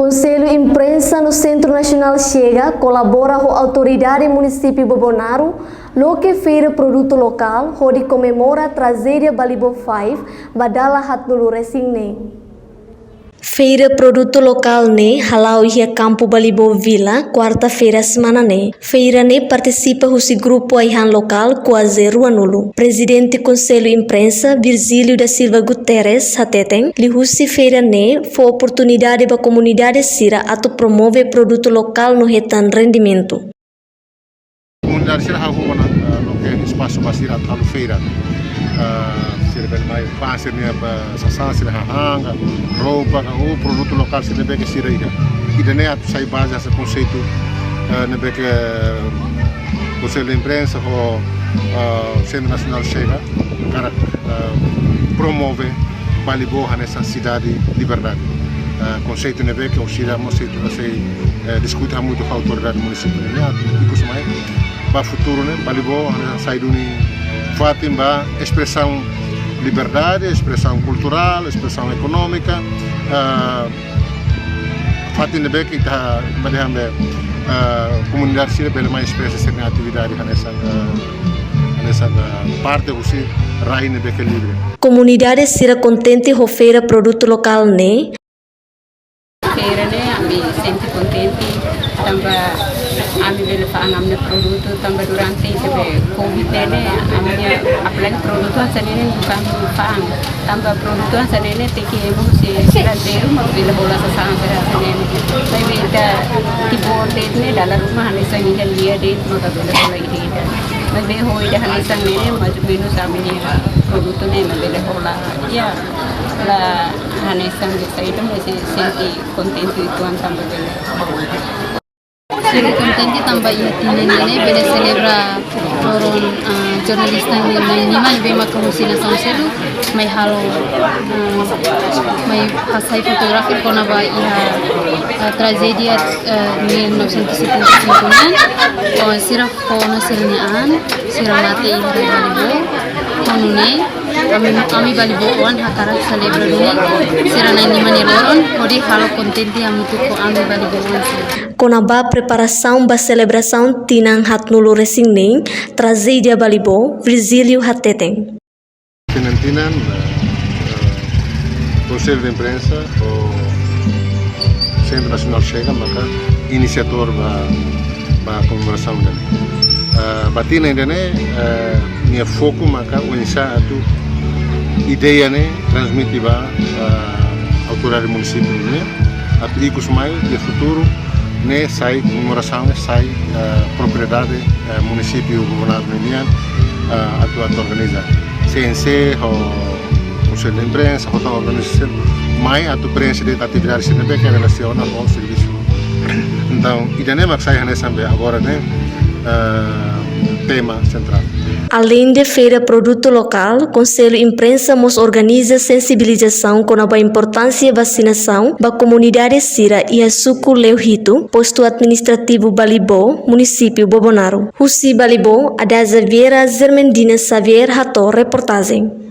Conselho Imprensa no Centro Nacional chega, colabora com a autoridade município Bobonaro, loque feira produto local, onde comemora a tragédia Balibo 5, badala hatnulu resingne. Feira produto local ne halau ia Campo Balibo Vila, quarta-feira semana ne. Feira ne participa husi grupo aihan local quase ruanulu. Presidente Conselho Imprensa Virgílio da Silva Guterres hateteng li husi feira ne fo oportunidade ba comunidade sira atau promove produto local no retan rendimento. Comunidade sira hakuna loke espaço basira atau feira. Sira mais fácil né para sasana sira hanga roupa o produto local sira bem que sira ida né atu sai base esse conceito né bem que Conselho de Imprensa ou Centro Nacional chega para promover Balibo nessa cidade liberdade conceito né bem que o sira conceito você discute muito com a autoridade municipal né atu isso mais para futuro né Balibo sai do Fatimba, expressão liberdade, expressão cultural, expressão econômica. Fatimba bem que está madame comunidade sira bem mais expressa essa atividade nessa parte você rainha bem que livre. Comunidade sira contente com feira produto local ne. Feira ne ami senti contente tambah ami beli faang amne produto tambah durante sebe covid ne amnya apalagi produto sanene bukan faang tambah produto sanene teki emu si siranteru mau beli bola sasang sanene saya beda tipe ne dalam rumah ane sange dia date maka beli bola ini mbe hoi dah ane sanene maju binu samene produto ne beli bola ya la ane sange saya itu masih senti contente itu tambah beli Siri contenti tambah ini bele celebra forum jurnalista nima ibe makamusina sanselu mai halo mai hasai fotografi kona ba iha tragedia 1975 nya sira kona sirnyaan sira mate iha Balibo konune kami Balibo wan hakarat celebra duni sira nima ni loron odi halo contenti amitu ko ami Balibo wan Konaba preparação ba celebração tinang hatnulu resingneng tragédia Balibo Virgílio hateteng. Tinantinan Conselho de Imprensa o Centro Nacional chega maka inisiator ba comemoração dele. Batina ainda né minha foco maka unisa atu ideia né transmitir ba autoridade municipal né atu ikus mai de futuro ne sai comemoração sai propriedade município Bobonaro Ninian atu organiza CNC o Conselho de Imprensa o organização mai atu presidente atividade sini bem que relaciona com o serviço então ideia mak sai nessa agora né tema central. Além de feira produto local, Conselho Imprensa mos organiza sensibilização com a importância vacinação da comunidade sira e a suco Leuhito, posto administrativo Balibo, município Bobonaro. Husi Balibo, ada Xaviera Zermendina Xavier Hato, reportagem.